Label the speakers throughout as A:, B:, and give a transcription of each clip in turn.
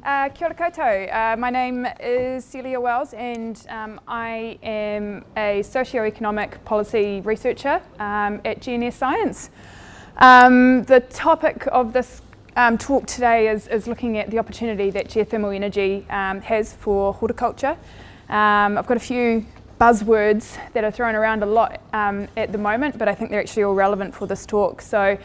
A: Kia ora koutou. My name is Celia Wells and I am a socio-economic policy researcher at GNS Science. The topic of this talk today is looking at the opportunity that geothermal energy has for horticulture. I've got a few buzzwords that are thrown around a lot at the moment, but I think they're actually all relevant for this talk. So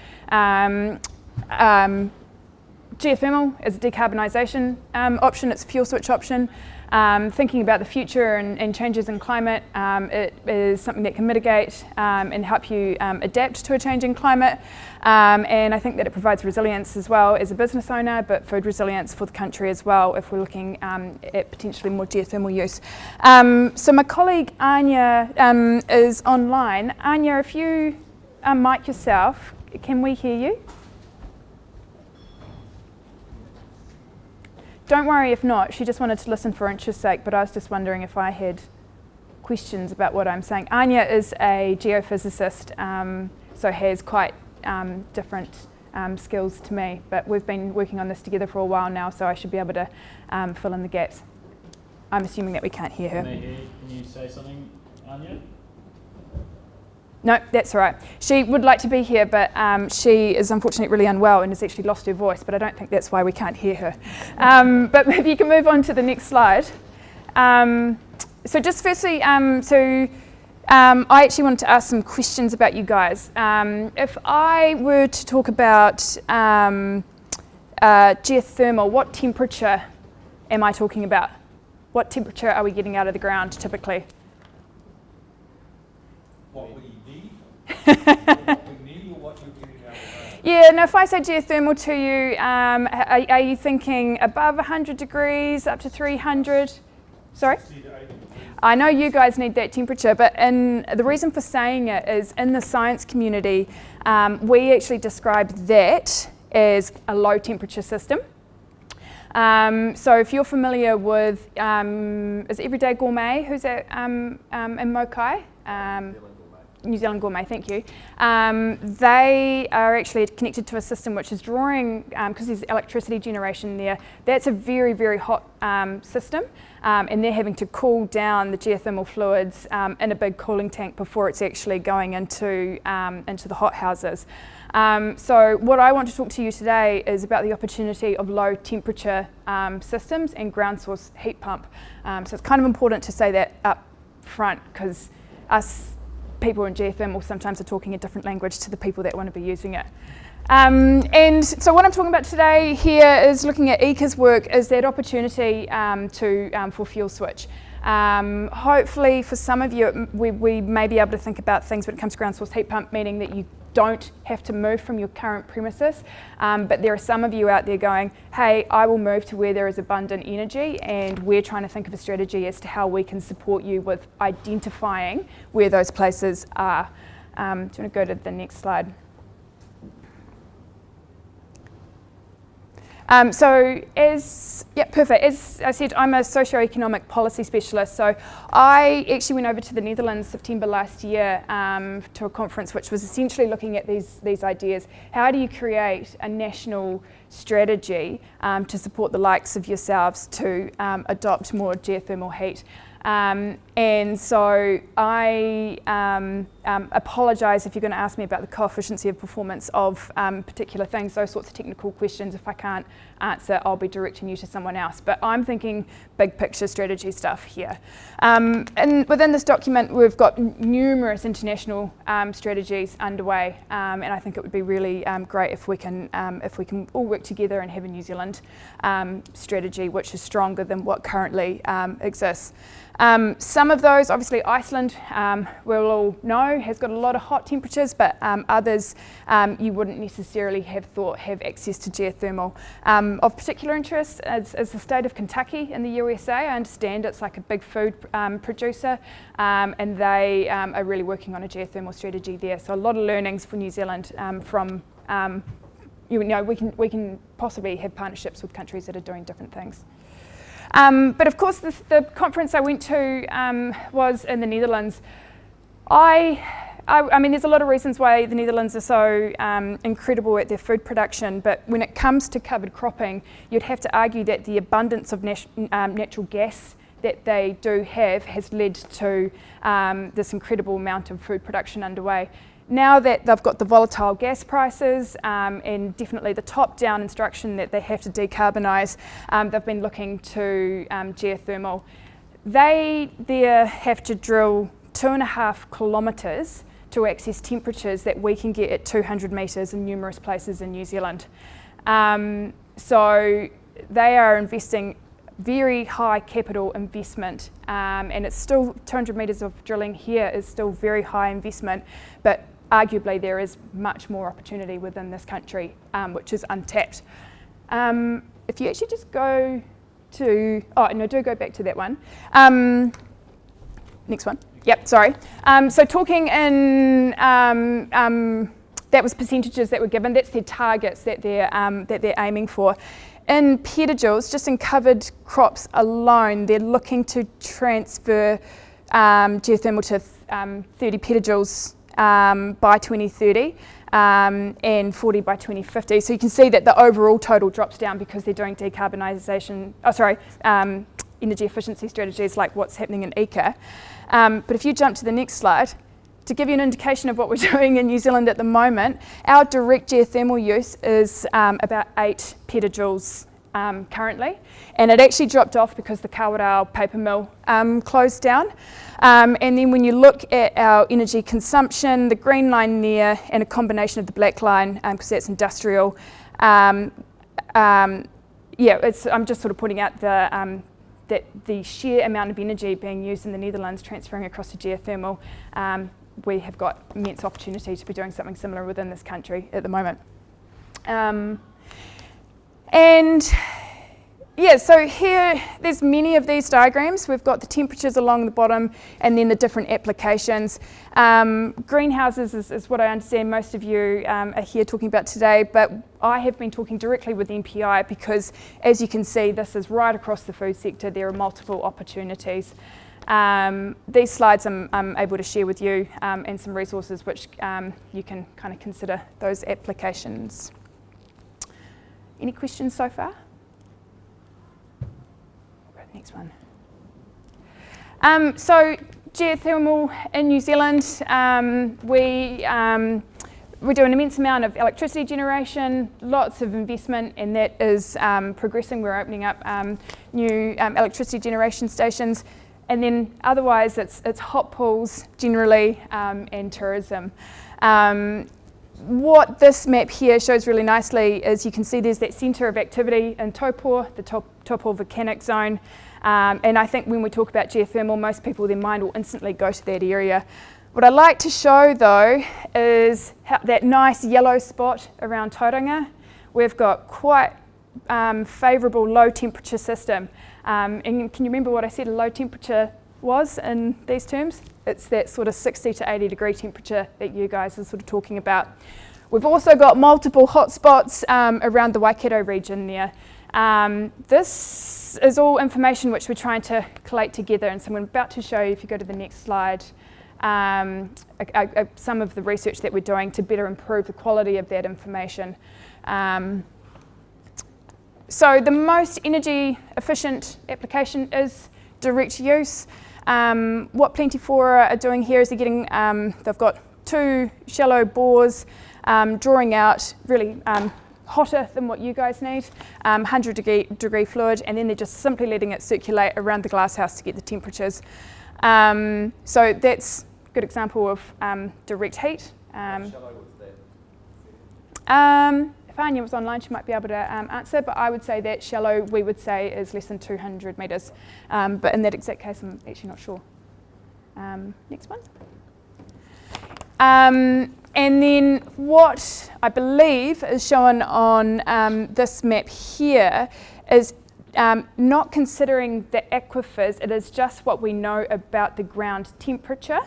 A: geothermal is a decarbonisation option, it's a fuel switch option. Thinking about the future and changes in climate, it is something that can mitigate and help you adapt to a changing climate. And I think that it provides resilience as well as a business owner, but food resilience for the country as well if we're looking at potentially more geothermal use. So my colleague Anya is online. Anya, if you mic yourself, can we hear you? Don't worry if not, she just wanted to listen for interest's sake, but I was just wondering if I had questions about what I'm saying. Anya is a geophysicist, so has quite different skills to me, but we've been working on this together for a while now, so I should be able to fill in the gaps. I'm assuming that we can't hear her.
B: Can you say something, Anya?
A: No, that's all right. She would like to be here, but she is unfortunately really unwell and has actually lost her voice, but I don't think that's why we can't hear her. But if you can move on to the next slide. So just firstly, I actually wanted to ask some questions about you guys. If I were to talk about geothermal, what temperature am I talking about? What temperature are we getting out of the ground typically?
C: What we need? What we need or what you're getting out of the ground?
A: Yeah, now if I say geothermal to you, are you thinking above 100 degrees, up to 300? Sorry? I know you guys need that temperature, but the reason for saying it is in the science community, we actually describe that as a low temperature system. So if you're familiar with, is Everyday Gourmet, who's at in Mokai? New Zealand Gourmet, thank you. They are actually connected to a system which is drawing, because there's electricity generation there, that's a very, very hot system, and they're having to cool down the geothermal fluids in a big cooling tank before it's actually going into the hot houses. So what I want to talk to you today is about the opportunity of low temperature systems and ground source heat pump. So it's kind of important to say that up front, because us people in geothermal sometimes are talking a different language to the people that want to be using it. And so what I'm talking about today here is looking at ECA's work is that opportunity for fuel switch. Hopefully for some of you we may be able to think about things when it comes to ground source heat pump, meaning that you don't have to move from your current premises, but there are some of you out there going, hey, I will move to where there is abundant energy, and we're trying to think of a strategy as to how we can support you with identifying where those places are. Do you want to go to the next slide? Perfect. As I said, I'm a socio-economic policy specialist. So I actually went over to the Netherlands September last year to a conference which was essentially looking at these ideas. How do you create a national strategy to support the likes of yourselves to adopt more geothermal heat? And so I apologise if you're going to ask me about the coefficient of performance of particular things, those sorts of technical questions. If I can't answer, I'll be directing you to someone else. But I'm thinking big picture strategy stuff here. And within this document, we've got numerous international strategies underway, and I think it would be really great if we can all work together and have a New Zealand strategy which is stronger than what currently exists. Some of those, obviously Iceland, we'll all know, has got a lot of hot temperatures, but others you wouldn't necessarily have thought have access to geothermal. Of particular interest is the state of Kentucky in the USA. I understand it's like a big food producer, and they are really working on a geothermal strategy there. So a lot of learnings for New Zealand from, we can possibly have partnerships with countries that are doing different things. But of course, the conference I went to was in the Netherlands. I I mean, there's a lot of reasons why the Netherlands are so incredible at their food production, but when it comes to covered cropping, you'd have to argue that the abundance of natural gas that they do have has led to this incredible amount of food production underway. Now that they've got the volatile gas prices and definitely the top-down instruction that they have to decarbonise, they've been looking to geothermal. They there have to drill 2.5 kilometres to access temperatures that we can get at 200 metres in numerous places in New Zealand. So they are investing very high capital investment, and it's still 200 metres of drilling here is still very high investment, but arguably there is much more opportunity within this country, which is untapped. If you actually just go to, do go back to that one. Next one. Yep, sorry. So talking in, that was percentages that were given. That's their targets that they're aiming for. In petajoules, just in covered crops alone, they're looking to transfer geothermal to 30 petajoules by 2030 and 40 by 2050. So you can see that the overall total drops down because they're doing decarbonisation, energy efficiency strategies like what's happening in ICA. But if you jump to the next slide, to give you an indication of what we're doing in New Zealand at the moment, our direct geothermal use is about 8 petajoules currently, and it actually dropped off because the Kawerau paper mill closed down. And then when you look at our energy consumption, the green line there and a combination of the black line, because that's industrial, I'm just sort of pointing out that the sheer amount of energy being used in the Netherlands transferring across to geothermal, we have got immense opportunity to be doing something similar within this country at the moment. So here, there's many of these diagrams. We've got the temperatures along the bottom and then the different applications. Greenhouses is what I understand most of you are here talking about today, but I have been talking directly with MPI because, as you can see, this is right across the food sector. There are multiple opportunities. These slides I'm able to share with you and some resources which you can kind of consider those applications. Any questions so far? Next one. So geothermal in New Zealand, we do an immense amount of electricity generation, lots of investment, and that is progressing. We're opening up new electricity generation stations, and then otherwise it's hot pools generally and tourism. What this map here shows really nicely is you can see there's that centre of activity in Taupō, the Taupō volcanic zone. And I think when we talk about geothermal, most people, their mind will instantly go to that area. What I like to show though is that nice yellow spot around Tauranga. We've got quite favourable low temperature system. And can you remember what I said a low temperature was in these terms? It's that sort of 60 to 80 degree temperature that you guys are sort of talking about. We've also got multiple hotspots around the Waikato region there. This is all information which we're trying to collate together, and so I'm about to show you, if you go to the next slide, some of the research that we're doing to better improve the quality of that information. So the most energy efficient application is direct use. What Plentiflora are doing here is they're getting, they've got 2 shallow bores drawing out really hotter than what you guys need, 100 degree fluid, and then they're just simply letting it circulate around the glasshouse to get the temperatures. So that's a good example of direct heat.
C: How shallow was that?
A: If Anya was online, she might be able to answer, but I would say that shallow, we would say, is less than 200 metres. But in that exact case, I'm actually not sure. Next one. And then what I believe is shown on this map here is not considering the aquifers, it is just what we know about the ground temperature.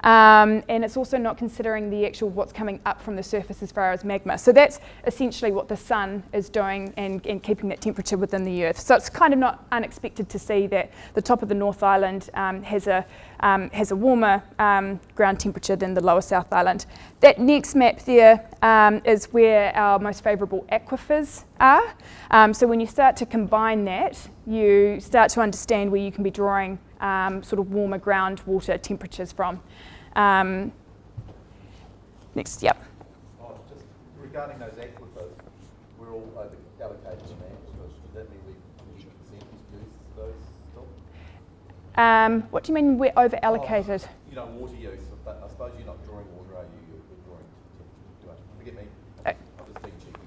A: And it's also not considering the actual what's coming up from the surface as far as magma. So that's essentially what the sun is doing and keeping that temperature within the earth. So it's kind of not unexpected to see that the top of the North Island has a warmer ground temperature than the lower South Island. That next map there is where our most favourable aquifers are. So when you start to combine that, you start to understand where you can be drawing sort of warmer groundwater temperatures from. Next, yep.
D: Just regarding those aquifers, we're all over allocated to land. Does that mean we need consent to use those still?
A: What do you mean we're over allocated?
D: Water use. But I suppose you're not drawing water, are you? You're drawing temperature. Forget me. I'm just being cheeky.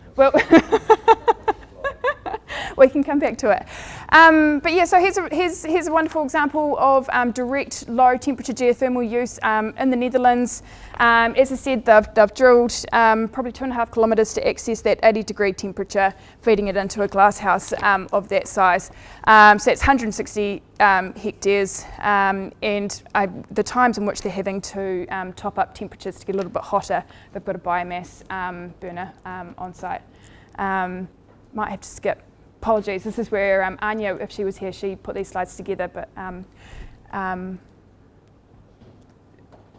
A: We can come back to it. But yeah, so here's a wonderful example of direct low temperature geothermal use in the Netherlands. As I said, they've drilled probably 2.5 kilometres to access that 80-degree temperature, feeding it into a glass house of that size. So it's 160 hectares, and the times in which they're having to top up temperatures to get a little bit hotter, they've got a biomass burner on site. Might have to skip. Apologies, this is where Anya, if she was here, she put these slides together, but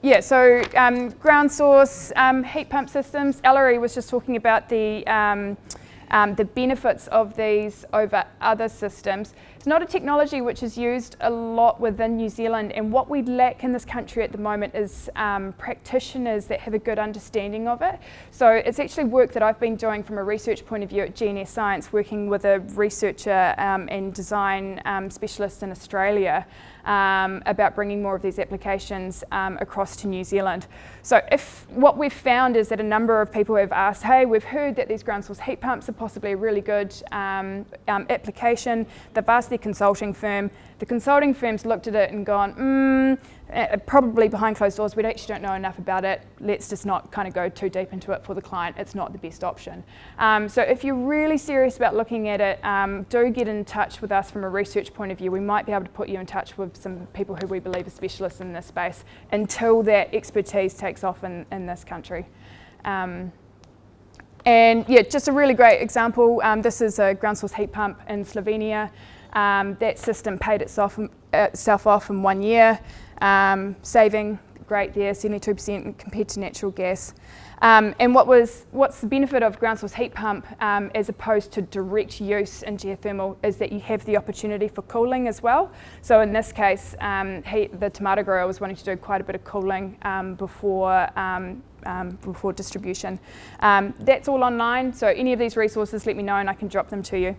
A: yeah, so ground source heat pump systems. Ellery was just talking about the benefits of these over other systems. It's not a technology which is used a lot within New Zealand, and what we lack in this country at the moment is practitioners that have a good understanding of it. So it's actually work that I've been doing from a research point of view at GNS Science, working with a researcher and design specialist in Australia about bringing more of these applications across to New Zealand. So what we've found is that a number of people have asked, hey, we've heard that these ground source heat pumps are possibly a really good application. They've asked their consulting firm. The consulting firm's looked at it and gone, probably behind closed doors, we actually don't know enough about it. Let's just not kind of go too deep into it for the client. It's not the best option. So if you're really serious about looking at it, do get in touch with us from a research point of view. We might be able to put you in touch with some people who we believe are specialists in this space until that expertise takes off in this country. And yeah, just a really great example. This is a ground source heat pump in Slovenia. That system paid itself off in 1 year, saving great there, 72% compared to natural gas. And what's the benefit of ground source heat pump as opposed to direct use in geothermal is that you have the opportunity for cooling as well. So in this case, the tomato grower was wanting to do quite a bit of cooling before distribution. That's all online, so any of these resources, let me know and I can drop them to you.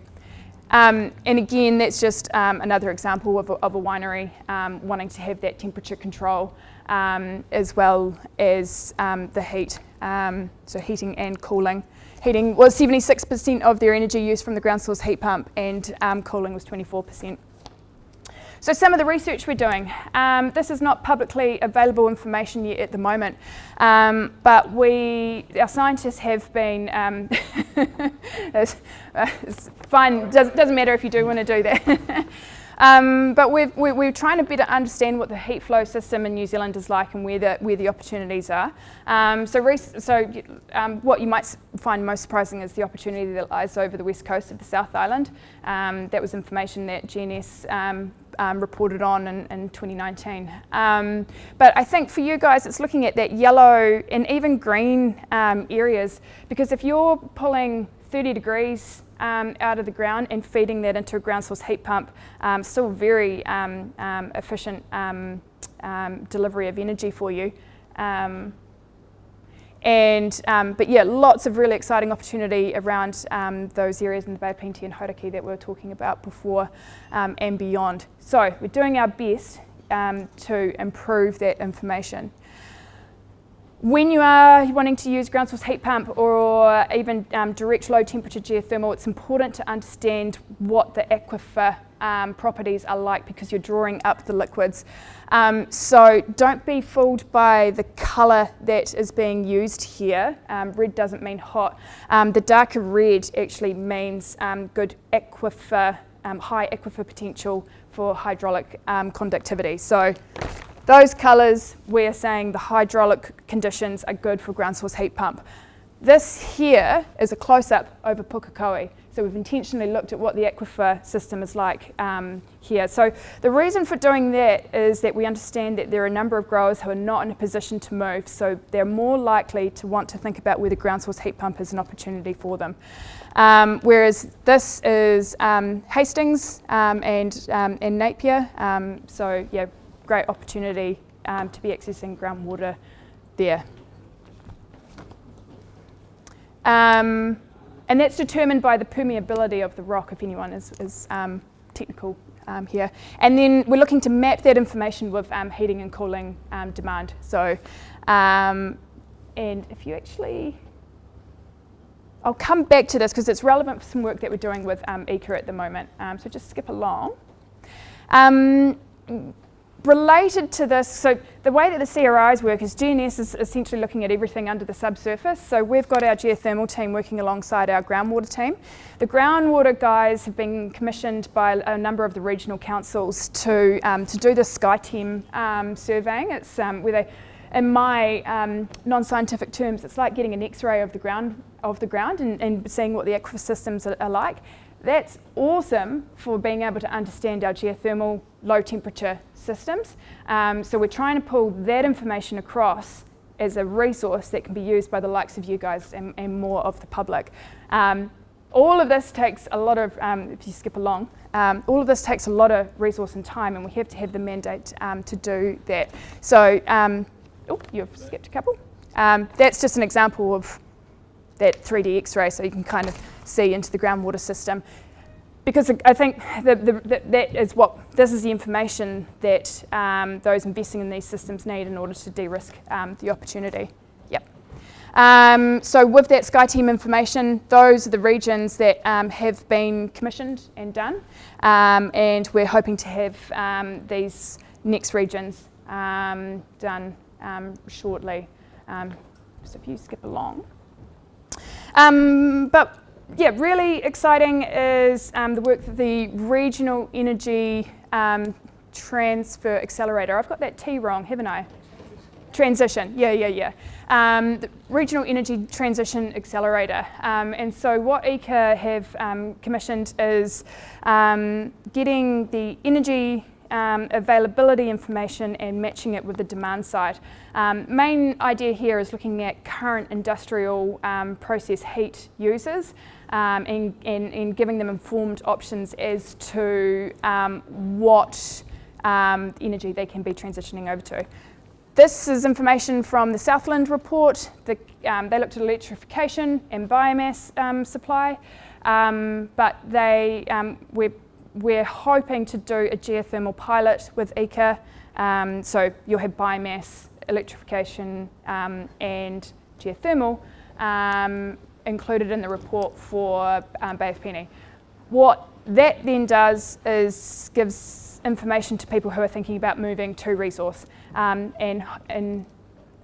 A: And again, that's just another example of a winery wanting to have that temperature control as well as the heat. So heating and cooling. Heating was 76% of their energy used from the ground source heat pump, and cooling was 24%. So some of the research we're doing, this is not publicly available information yet at the moment, but our scientists have been, it's fine, doesn't matter if you do want to do that. But we're trying to better understand what the heat flow system in New Zealand is like and where the opportunities are. What you might find most surprising is the opportunity that lies over the west coast of the South Island. That was information that GNS reported on in 2019. But I think for you guys, it's looking at that yellow and even green areas, because if you're pulling 30 degrees out of the ground and feeding that into a ground source heat pump, still very efficient delivery of energy for you. But yeah, lots of really exciting opportunity around those areas in the Bay of Plenty and Hauraki that we were talking about before and beyond. So we're doing our best to improve that information. When you are wanting to use ground source heat pump or even direct low temperature geothermal, it's important to understand what the aquifer properties are like, because you're drawing up the liquids. So don't be fooled by the colour that is being used here. Red doesn't mean hot. The darker red actually means good aquifer high aquifer potential for hydraulic conductivity. So those colours, we're saying the hydraulic conditions are good for ground source heat pump. This here is a close-up over Pukekohe. So we've intentionally looked at what the aquifer system is like here. So the reason for doing that is that we understand that there are a number of growers who are not in a position to move, so they're more likely to want to think about whether ground source heat pump is an opportunity for them. Whereas this is Hastings and Napier, so yeah, great opportunity to be accessing groundwater there. And that's determined by the permeability of the rock, if anyone is technical here. And then we're looking to map that information with heating and cooling demand. So, and if you actually, I'll come back to this because it's relevant for some work that we're doing with ECA at the moment. So just skip along. Related to this, so the way that the CRIs work is GNS is essentially looking at everything under the subsurface. So we've got our geothermal team working alongside our groundwater team. The groundwater guys have been commissioned by a number of the regional councils to do the SkyTem surveying. It's where they, in my non-scientific terms, it's like getting an X-ray of the ground and seeing what the aquifer systems are like. That's awesome for being able to understand our geothermal low temperature systems. So we're trying to pull that information across as a resource that can be used by the likes of you guys and more of the public. All of this takes a lot of, if you skip along, all of this takes a lot of resource and time, and we have to have the mandate to do that. So, oh, you've skipped a couple. That's just an example of that 3D X-ray, so you can kind of see into the groundwater system. Because I think this is the information that those investing in these systems need in order to de-risk the opportunity. Yep. So with that SkyTem information, those are the regions that have been commissioned and done, and we're hoping to have these next regions done shortly. So if you skip along. But yeah, really exciting is the work that the Regional Energy Transfer Accelerator, I've got that T wrong, haven't I? Transition, yeah. The Regional Energy Transition Accelerator. And so what ECA have commissioned is getting the energy availability information and matching it with the demand side. Main idea here is looking at current industrial process heat users and giving them informed options as to what energy they can be transitioning over to. This is information from the Southland report. They looked at electrification and biomass supply, but we're hoping to do a geothermal pilot with ECA, so you'll have biomass, electrification and geothermal included in the report for Bay of Plenty. What that then does is gives information to people who are thinking about moving to resource and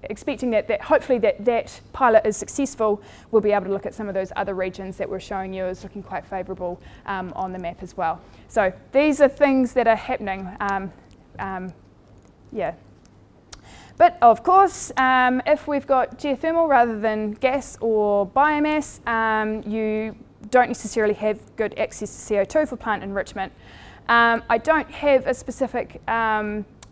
A: expecting that hopefully that pilot is successful, we'll be able to look at some of those other regions that we're showing you as looking quite favourable on the map as well. So these are things that are happening, yeah. But of course, if we've got geothermal rather than gas or biomass, you don't necessarily have good access to CO2 for plant enrichment. I don't have a specific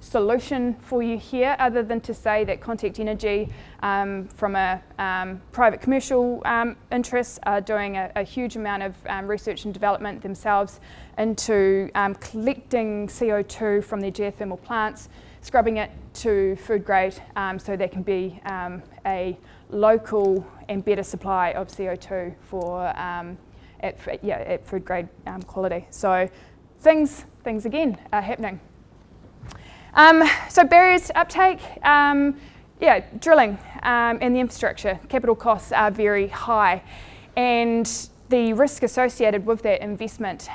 A: solution for you here other than to say that Contact Energy from a private commercial interests are doing a huge amount of research and development themselves into collecting CO2 from their geothermal plants, scrubbing it to food grade so there can be a local and better supply of CO2 for at food grade quality. So things again are happening. So barriers to uptake, drilling and the infrastructure. Capital costs are very high, and the risk associated with that investment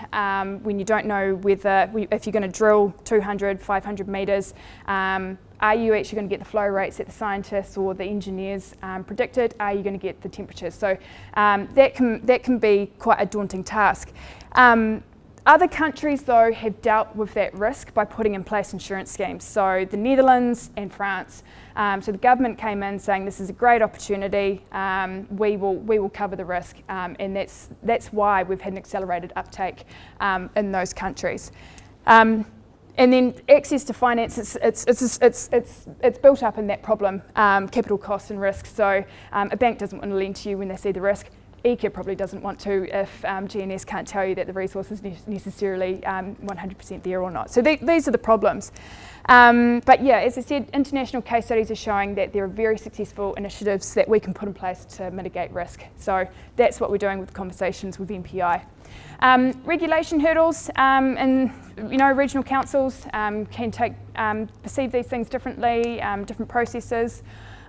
A: when you don't know whether, if you're going to drill 200, 500 metres, are you actually going to get the flow rates that the scientists or the engineers predicted? Are you going to get the temperatures? So that can be quite a daunting task. Other countries, though, have dealt with that risk by putting in place insurance schemes. So the Netherlands and France. So the government came in saying this is a great opportunity. We will cover the risk, and that's why we've had an accelerated uptake in those countries. And then access to finance, it's built up in that problem, capital costs and risk. So a bank doesn't want to lend to you when they see the risk. ECA probably doesn't want to if GNS can't tell you that the resource is necessarily 100% there or not. So these are the problems. But yeah, as I said, international case studies are showing that there are very successful initiatives that we can put in place to mitigate risk. So that's what we're doing with conversations with MPI. Regulation hurdles, and regional councils can perceive these things differently, different processes.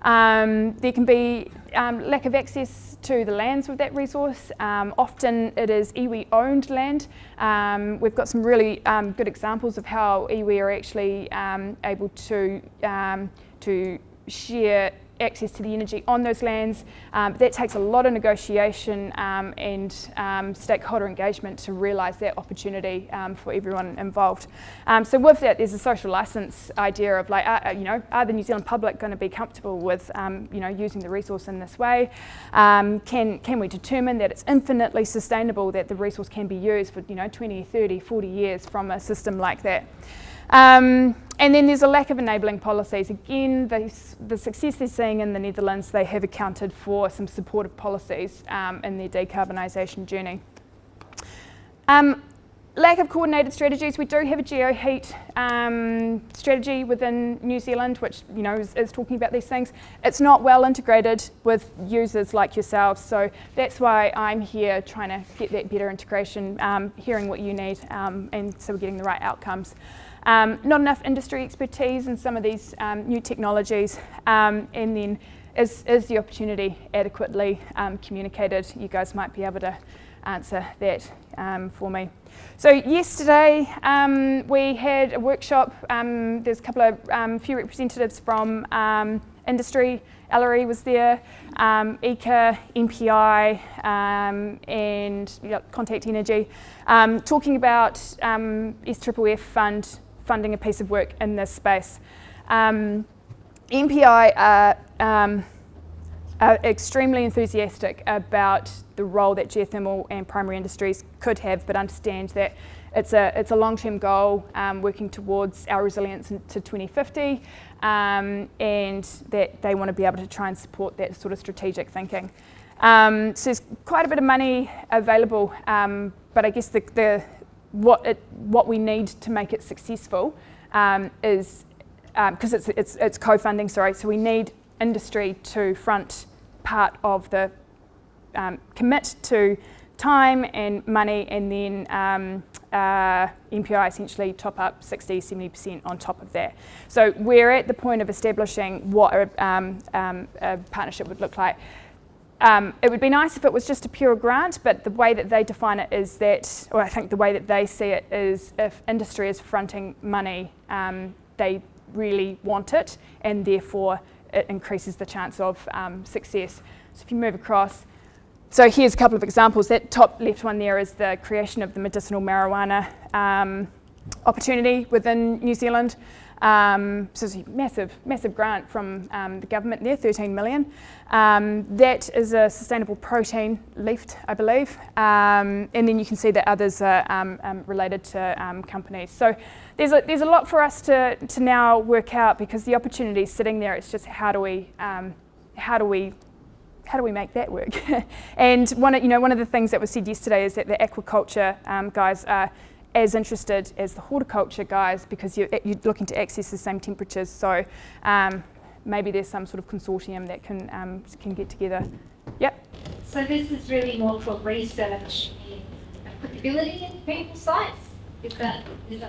A: There can be lack of access to the lands with that resource. Often it is iwi owned land. We've got some really good examples of how iwi are actually able to share access to the energy on those lands. That takes a lot of negotiation and stakeholder engagement to realise that opportunity for everyone involved. So with that, there's a social licence idea of like, are the New Zealand public going to be comfortable with using the resource in this way? Can we determine that it's infinitely sustainable, that the resource can be used for 20, 30, 40 years from a system like that? And then there's a lack of enabling policies. Again, the success they're seeing in the Netherlands, they have accounted for some supportive policies in their decarbonisation journey. Lack of coordinated strategies. We do have a geoheat strategy within New Zealand, which is talking about these things. It's not well integrated with users like yourselves, so that's why I'm here trying to get that better integration, hearing what you need, and so we're getting the right outcomes. Not enough industry expertise in some of these new technologies, and then is the opportunity adequately communicated? You guys might be able to answer that for me. So yesterday we had a workshop. There's a couple of few representatives from industry. Ellery was there, ECA, MPI, and Contact Energy, talking about SFFF funding a piece of work in this space. MPI are extremely enthusiastic about the role that geothermal and primary industries could have, but understand that it's a long-term goal, working towards our resilience to 2050, and that they want to be able to try and support that sort of strategic thinking. So there's quite a bit of money available, but I guess what we need to make it successful is, because it's co-funding, so we need industry to front part of the commit to time and money, and then MPI essentially top up 60-70% on top of that. So we're at the point of establishing what a partnership would look like. It would be nice if it was just a pure grant, but the way that they define it is that, or I think the way that they see it is, if industry is fronting money, they really want it, and therefore it increases the chance of success. So if you move across, so here's a couple of examples. That top left one there is the creation of the medicinal marijuana opportunity within New Zealand. So it's a massive grant from the government there, 13 million. That is a sustainable protein left, I believe. And then you can see that others are related to companies. So there's a lot for us to now work out, because the opportunity is sitting there. It's just how do we make that work? And one of the things that was said yesterday is that the aquaculture guys are as interested as the horticulture guys, because you're looking to access the same temperatures. So maybe there's some sort of consortium that can get together. Yep.
E: So this is really more for research and applicability in people sites. Is that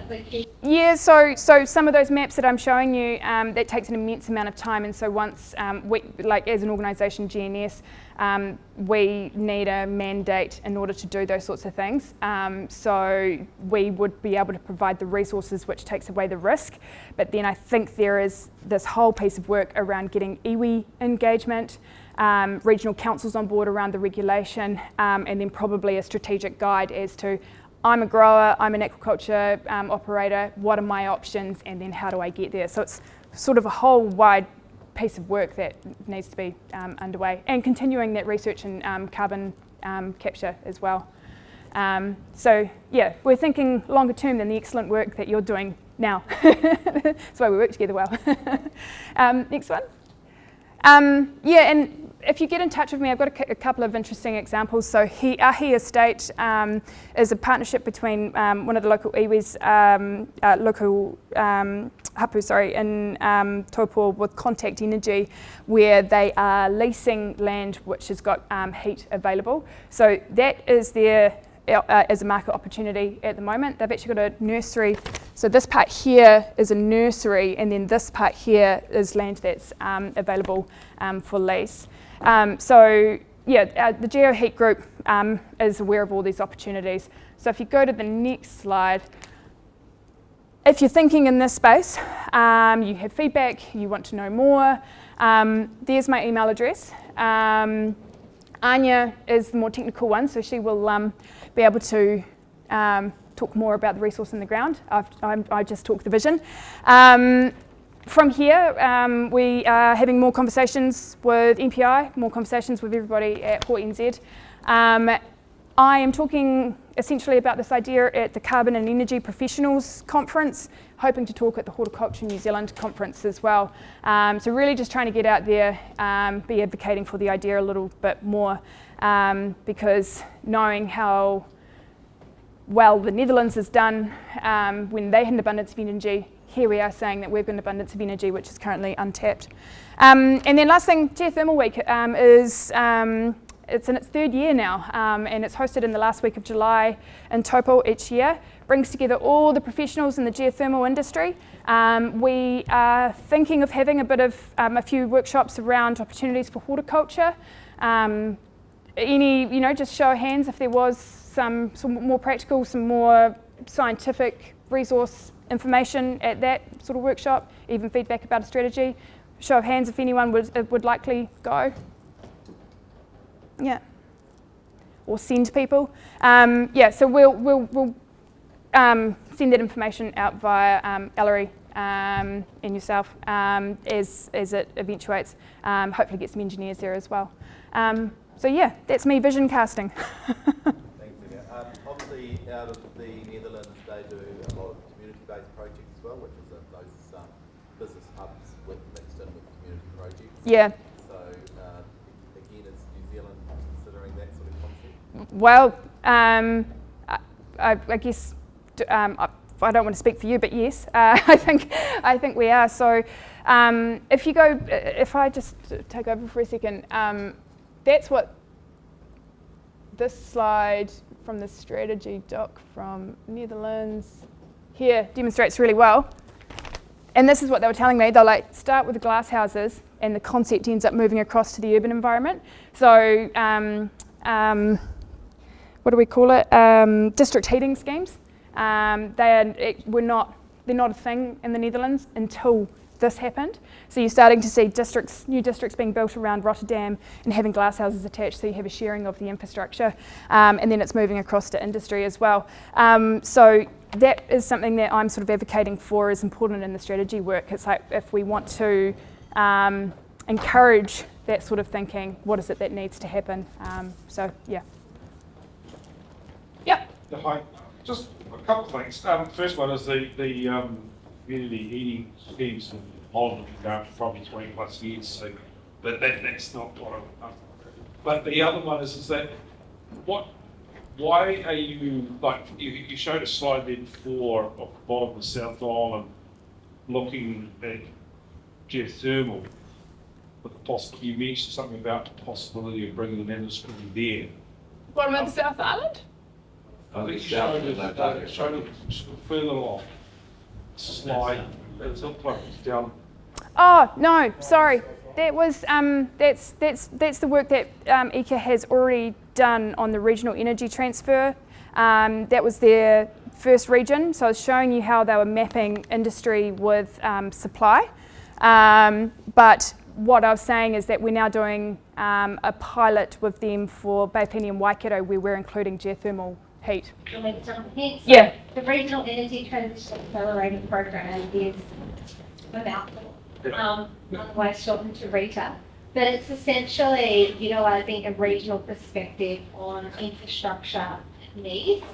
E: the key?
A: Yeah, so some of those maps that I'm showing you, that takes an immense amount of time, and so once we, like as an organisation, GNS, we need a mandate in order to do those sorts of things. So we would be able to provide the resources, which takes away the risk. But then I think there is this whole piece of work around getting iwi engagement, regional councils on board around the regulation, and then probably a strategic guide as to I'm a grower, I'm an aquaculture operator, what are my options, and then how do I get there? So it's sort of a whole wide piece of work that needs to be underway, and continuing that research in carbon capture as well. So yeah, we're thinking longer term than the excellent work that you're doing now. That's why we work together well. Next one. Yeah, and if you get in touch with me, I've got a couple of interesting examples. So Ahi Estate is a partnership between one of the local iwis, local hapu, in Taupo with Contact Energy, where they are leasing land which has got heat available. So that is there as a market opportunity at the moment. They've actually got a nursery. So this part here is a nursery, and then this part here is land that's available for lease. So yeah, the GeoHeat group is aware of all these opportunities. So if you go to the next slide, if you're thinking in this space, you have feedback, you want to know more, there's my email address. Anya is the more technical one, so she will be able to talk more about the resource in the ground. I just talk the vision. From here, we are having more conversations with MPI, more conversations with everybody at HortNZ. I am talking essentially about this idea at the Carbon and Energy Professionals Conference, hoping to talk at the Horticulture New Zealand conference as well. So really just trying to get out there, be advocating for the idea a little bit more, because knowing how well the Netherlands has done when they had an abundance of energy, here we are saying that we've got an abundance of energy which is currently untapped. And then last thing, Geothermal Week is it's in its third year now, and it's hosted in the last week of July in Taupo each year. Brings together all the professionals in the geothermal industry. We are thinking of having a few workshops around opportunities for horticulture. Just show of hands if there was some more practical, some more scientific resource information at that sort of workshop, even feedback about a strategy. Show of hands if anyone would likely go. Yeah, or send people. Yeah, so we'll send that information out via Ellery and yourself as it eventuates. Hopefully get some engineers there as well. So yeah, that's me vision casting.
D: Thanks, Lydia. Obviously, out of the Netherlands, they do a lot of community-based projects as well, which is those business hubs mixed in with community projects.
A: Yeah.
D: So again, is New Zealand considering that sort of concept?
A: Well, I guess I don't want to speak for you, but yes, I think we are. So if I just take over for a second, that's what this slide from the strategy doc from Netherlands here demonstrates really well. And this is what they were telling me. They'll start with the glass houses, and the concept ends up moving across to the urban environment. So what do we call it? District heating schemes. They're not a thing in the Netherlands until this happened. So you're starting to see new districts being built around Rotterdam and having glass houses attached, so you have a sharing of the infrastructure, and then it's moving across to industry as well. So that is something that I'm sort of advocating for is important in the strategy work. It's like if we want to encourage that sort of thinking, what is it that needs to happen? So yeah. Yeah.
F: Hi, just a couple of things. First one is the community heating schemes in Holland have been going for probably 20 plus years, so but that's not what I'm. But the other one is that why are you you showed a slide then for of the bottom of South Island looking at geothermal with the possibility, you mentioned something about the possibility of bringing an industry there.
A: Bottom of the South Island?
F: I think you showed it further along. Slide. It's not like it's down.
A: Oh no, sorry. That was that's the work that ECA has already done on the regional energy transfer. That was their first region. So I was showing you how they were mapping industry with supply. But what I was saying is that we're now doing a pilot with them for Bay Plenty and Waikato, where we're including geothermal heat.
E: Yeah. The Regional Energy Transition Accelerator Program is a mouthful, otherwise shortened to RETA. But it's essentially utilising a regional perspective on infrastructure needs.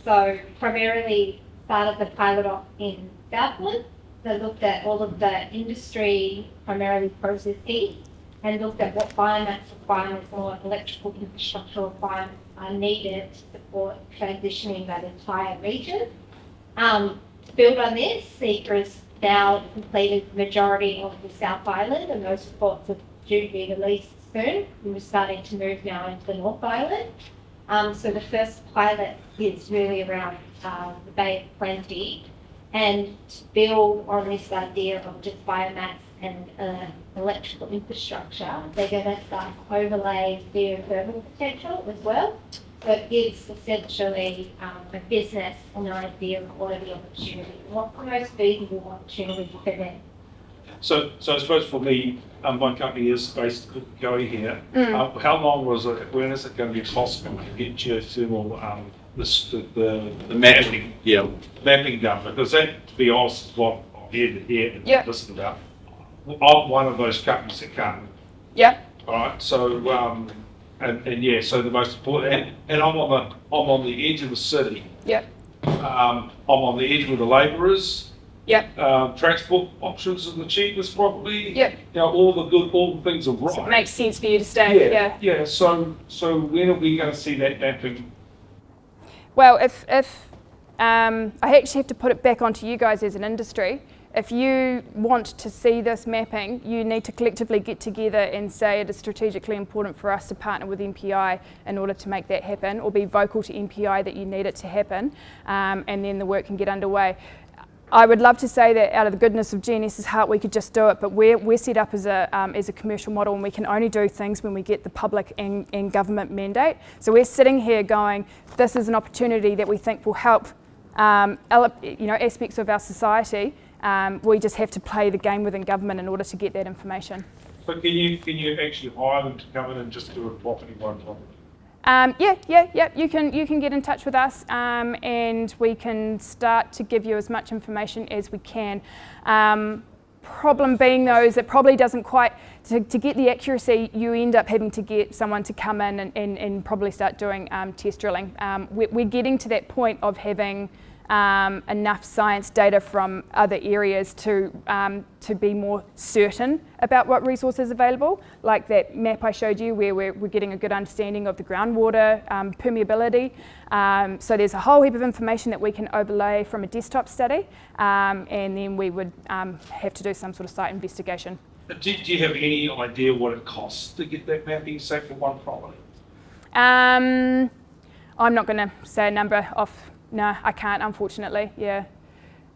E: So primarily started the pilot off in Southland. They looked at all of the industry, primarily process heat, and looked at what biomass requirements or electrical infrastructure requirements are needed to support transitioning that entire region. To build on this, Seeker has now completed the majority of the South Island, and those reports are due to be released soon. We're starting to move now into the North Island. So the first pilot is really around the Bay of Plenty, and to build on this idea of just biomass and electrical infrastructure, they're going to start to overlay geothermal potential as well. So it gives essentially a business an idea of what are the opportunities, what's the most feasible opportunity for them.
F: So I suppose for me, my company is based in Go here. How long when is it going to be possible to get geothermal, the mapping, mapping done? Because that, to be honest, is what I'm here to hear and listen about. I'm one of those companies that can't.
A: Yeah.
F: All right. So so the most important, and I'm on the edge of the city.
A: Yeah.
F: I'm on the edge with the labourers.
A: Yeah.
F: Transport options are the cheapest probably.
A: Yeah.
F: All the things are right.
A: So it makes sense for you to stay. Yeah.
F: Yeah. So when are we going to see that mapping?
A: Well, if I actually have to put it back onto you guys as an industry. If you want to see this mapping, you need to collectively get together and say it is strategically important for us to partner with MPI in order to make that happen, or be vocal to MPI that you need it to happen, and then the work can get underway. I would love to say that out of the goodness of GNS's heart we could just do it, but we're set up as a commercial model, and we can only do things when we get the public and government mandate. So we're sitting here going, this is an opportunity that we think will help aspects of our society. We just have to play the game within government in order to get that information.
F: But can you actually hire them to come in and just do a property by property?
A: Yeah. You can get in touch with us, and we can start to give you as much information as we can. Problem being though is it probably doesn't quite, to get the accuracy, you end up having to get someone to come in and probably start doing test drilling. We're getting to that point of having enough science data from other areas to be more certain about what resources are available. Like that map I showed you where we're getting a good understanding of the groundwater permeability. So there's a whole heap of information that we can overlay from a desktop study, and then we would have to do some sort of site investigation.
F: Do you have any idea what it costs to get that mapping, say, for one property?
A: I'm not going to say a number off. No, I can't, unfortunately. Yeah.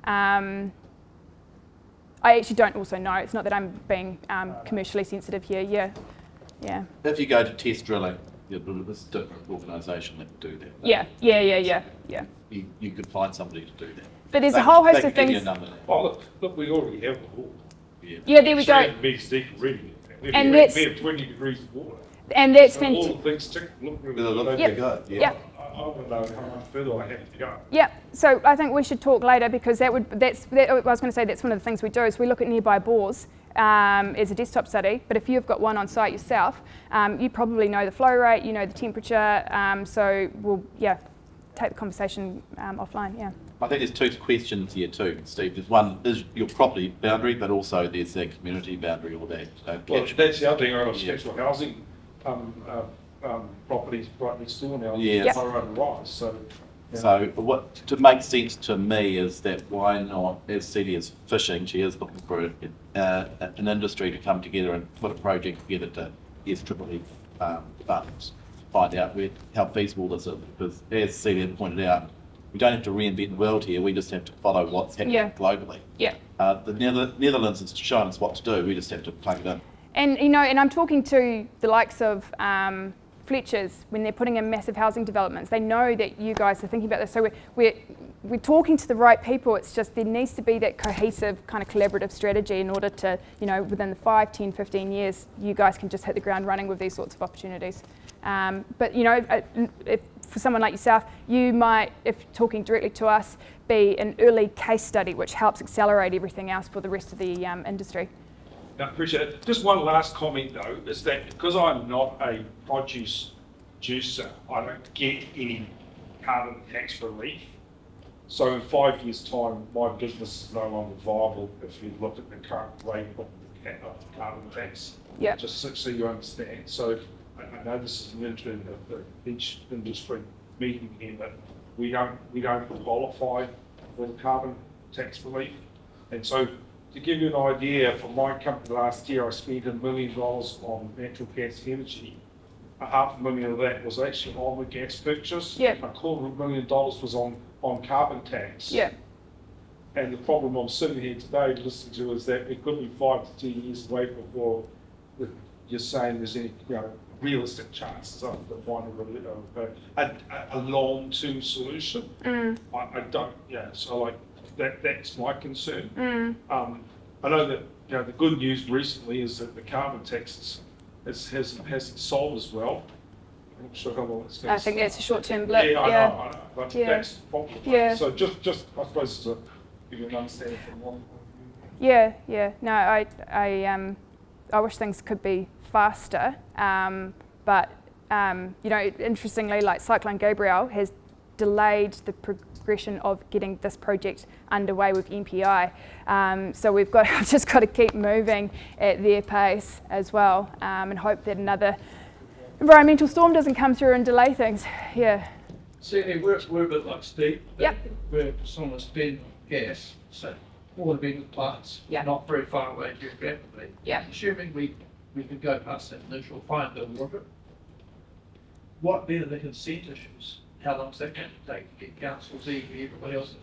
A: I actually don't also know. It's not that I'm being commercially sensitive here. Yeah.
D: If you go to test drilling, there's a different organisation that will do that.
A: Yeah.
D: You could find somebody to do that.
A: But there's a whole host of things.
F: Oh, look, we already have the water.
A: Yeah, there we go.
F: And we have 20 degrees of water.
A: And that's
F: so all
A: fantastic.
F: the things tick, look really
D: good.
A: Yeah.
F: I want to know how much further I have to go.
A: Yeah, so I think we should talk later, because I was going to say that's one of the things we do is we look at nearby bores as a desktop study. But if you've got one on site yourself, you probably know the flow rate, you know the temperature. So we'll take the conversation offline. Yeah.
D: I think there's two questions here too, Steve. There's one is your property boundary, but also there's the community boundary or that.
F: Well, that's the other thing. I've got special housing properties right next door now.
D: Yeah. So what to make sense to me is that why not, as Celia is fishing, she is looking for an industry to come together and put a project together to SEEE funds, find out how feasible this is. Because as Celia pointed out, we don't have to reinvent the world here. We just have to follow what's happening globally.
A: Yeah.
D: The Netherlands has shown us what to do. We just have to plug it in.
A: And I'm talking to the likes of Fletcher's when they're putting in massive housing developments. They know that you guys are thinking about this. So we're talking to the right people. It's just there needs to be that cohesive kind of collaborative strategy in order to, within the 5, 10, 15 years, you guys can just hit the ground running with these sorts of opportunities. But you know, if for someone like yourself, you might, if talking directly to us, be an early case study which helps accelerate everything else for the rest of the industry.
F: I appreciate it. Just one last comment though, is that because I'm not a produce juicer, I don't get any carbon tax relief. So in 5 years' time, my business is no longer viable if you look at the current rate of the carbon tax.
A: Yep.
F: Just so you understand. So I know this is an intern of the each industry meeting here, but we don't qualify for the carbon tax relief. And so to give you an idea, for my company last year, I spent $1 million on natural gas energy. $500,000 of that was actually on the gas purchase.
A: Yep.
F: $250,000 was on carbon tax.
A: Yeah.
F: And the problem I'm sitting here today listening to is that it could be 5 to 10 years away before you're saying there's any realistic chances of finding a long-term solution. I don't, so like that's my concern. I know that the good news recently is that the carbon tax hasn't sold as well. I'm not sure how long it's going to
A: I think that's a short-term blip.
F: I know, but that's the problem.
A: Yeah.
F: So just I suppose to give you an understanding from one point of view.
A: Yeah. No, I wish things could be faster, but interestingly, like Cyclone Gabrielle has delayed the progression of getting this project underway with MPI. So we've just got to keep moving at their pace as well, and hope that another environmental storm doesn't come through and delay things. Yeah.
C: Certainly, we're a bit like Steve.
A: Yep.
C: We're someone spend gas, so all the big plants, not very far away geographically.
A: Yeah.
C: Assuming we can go past that initial fine bill of it. What then are the consent issues? How long is that going to take to get councils, everybody else?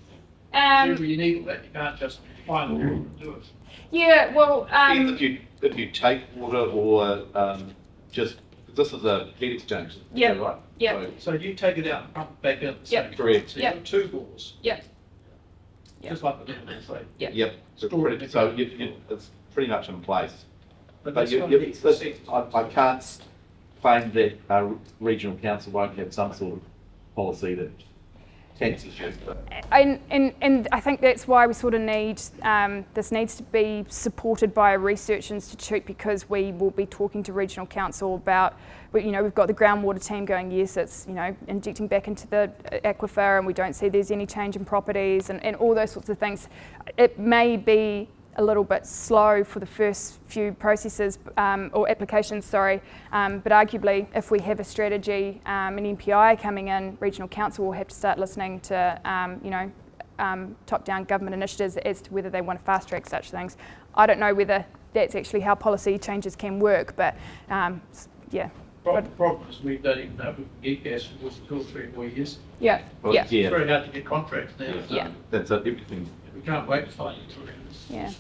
C: Assuming you need all that, you can't just find the water and do it.
A: Yeah. Well.
D: If you take water or just, this is a heat exchange.
A: Yeah.
D: Is that right?
A: Yeah.
C: So you take it out and pump it back in.
A: Yep.
D: Correct.
C: So you have 2 bores.
A: Yep.
C: Just like the little say.
D: Yep. So it's pretty much in place.
C: But
D: But
C: that's going to be consent.
D: I can't claim that our regional council won't have some sort of policy that tends issues.
A: And I think that's why we sort of need, this needs to be supported by a research institute, because we will be talking to regional council about, we've got the groundwater team going, yes, it's, injecting back into the aquifer and we don't see there's any change in properties and all those sorts of things. It may be a little bit slow for the first few processes or applications, but arguably if we have a strategy, an MPI coming in, regional council will have to start listening to top-down government initiatives as to whether they want to fast-track such things. I don't know whether that's actually how policy changes can work, but yeah.
C: Problem is we don't even know if we can get gas for 2 or 3 more years.
A: Yeah.
D: Well,
A: Yeah.
C: It's very hard to get contracts now. So
A: Yeah.
D: That's everything.
C: we can't wait to find it.
A: Yeah.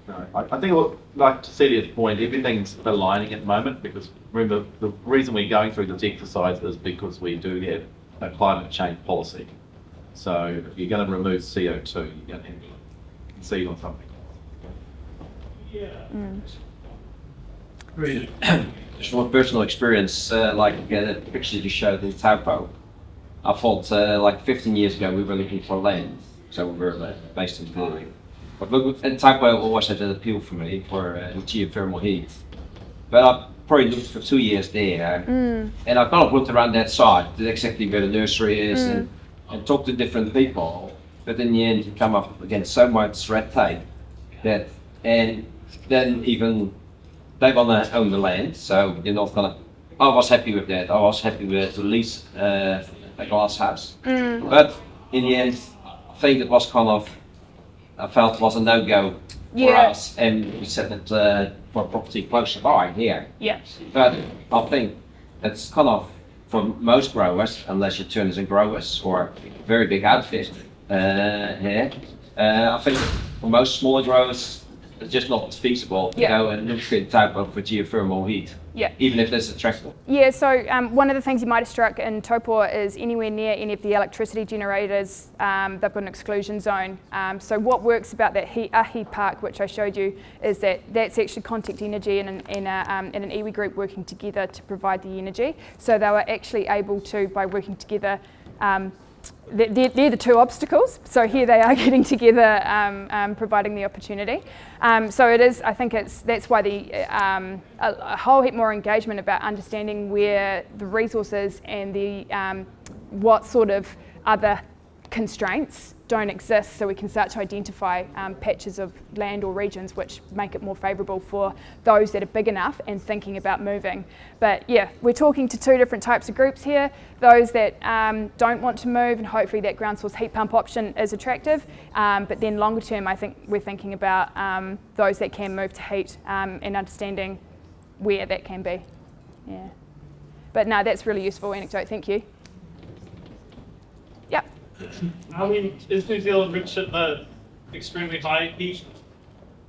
D: No, I think, like to Celia's point, everything's aligning at the moment, because remember, the reason we're going through this exercise is because we do have a climate change policy. So if you're going to remove CO2, you're going to have to concede on something.
C: Really.
G: Just from a personal experience, the picture you showed in Taupo, I thought like 15 years ago we were looking for land, so we were based in Pilgrim. But look, and Taupo always had an appeal for me for geothermal heat. But I probably looked for 2 years there, and I kind of looked around that site, exactly where the nursery is, and talked to different people. But in the end, you come up against so much red tape that, and then even they want to own the land, so you're not gonna. I was happy with that. I was happy with to lease a glass house. But in the end, I think it was kind of, I felt it was a no-go for us, and we set it for a property closer by here.
A: Yeah.
G: But I think it's kind of, for most growers, unless you turn into growers or very big outfit here, I think for most smaller growers, it's just not feasible to
A: Yeah.
G: go and nutrient type of for geothermal heat,
A: Yeah.
G: even if there's a tractor.
A: Yeah, so one of the things you might have struck in Taupo is anywhere near any of the electricity generators, they've got an exclusion zone. So what works about that Ahi Park, which I showed you, is that that's actually Contact Energy and an iwi group working together to provide the energy. So they were actually able to, by working together, they're the two obstacles. So here they are getting together, providing the opportunity. So it is. I think that's why a whole heap more engagement about understanding where the resources and the what sort of other constraints don't exist, so we can start to identify patches of land or regions which make it more favourable for those that are big enough and thinking about moving. But yeah, we're talking to two different types of groups here, those that don't want to move, and hopefully that ground source heat pump option is attractive, but then longer term I think we're thinking about those that can move to heat and understanding where that can be. Yeah. But no, that's really useful anecdote, thank you. Yep.
B: Is New Zealand rich in the extremely high heat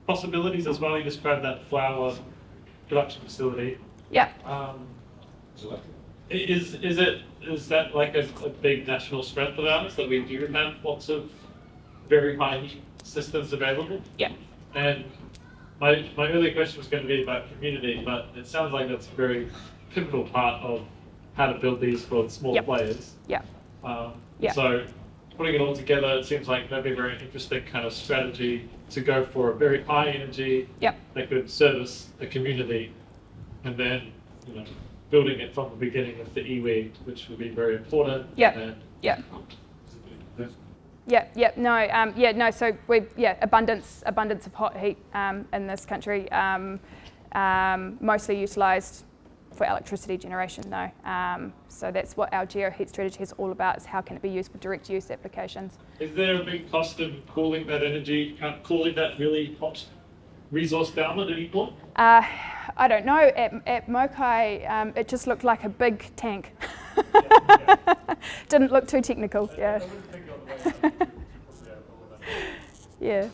B: possibilities as well? You described that flower production facility.
A: Yeah.
B: Is that like a big national strength of ours that we do have lots of very high heat systems available?
A: Yeah.
B: And my earlier question was going to be about community, but it sounds like that's a very pivotal part of how to build these for small players.
A: Yeah.
B: So putting it all together, it seems like that'd be a very interesting kind of strategy to go for a very high energy that could service the community, and then building it from the beginning with the iwi, which would be very important. So abundance of hot heat in this country, mostly utilised for electricity generation though. So that's what our GeoHeat strategy is all about, is how can it be used for direct use applications. Is there a big cost in cooling that energy, cooling that really hot resource down at any point?
A: I don't know, at Mokai it just looked like a big tank. Didn't look too technical, yeah. Yeah.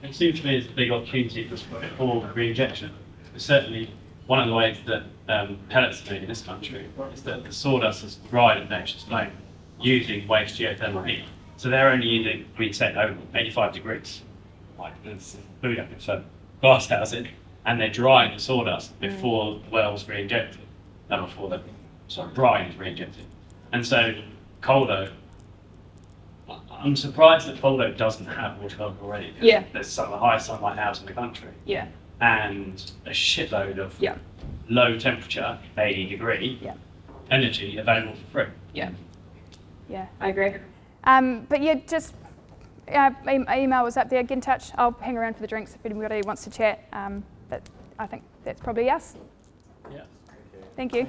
H: It seems to me it's a big opportunity for re-injection. Certainly one of the ways that pellets are made in this country is that the sawdust is dried at nature's flame using waste geothermal heat. So they're only using, over 85 degrees, like there's food up for glass housing, and they're drying the sawdust before the well's re-injected, before the brine is re-injected. And so Coldo, I'm surprised that Coldo doesn't have horticulture already.
A: Yeah.
H: There's some of the highest sunlight house in the country.
A: Yeah.
H: And a shitload of low temperature, 80 degree energy available for free.
A: Yeah, I agree. But yeah, just my email was up there. Get in touch. I'll hang around for the drinks if anybody wants to chat. But I think that's probably us.
B: Yeah.
A: Thank you.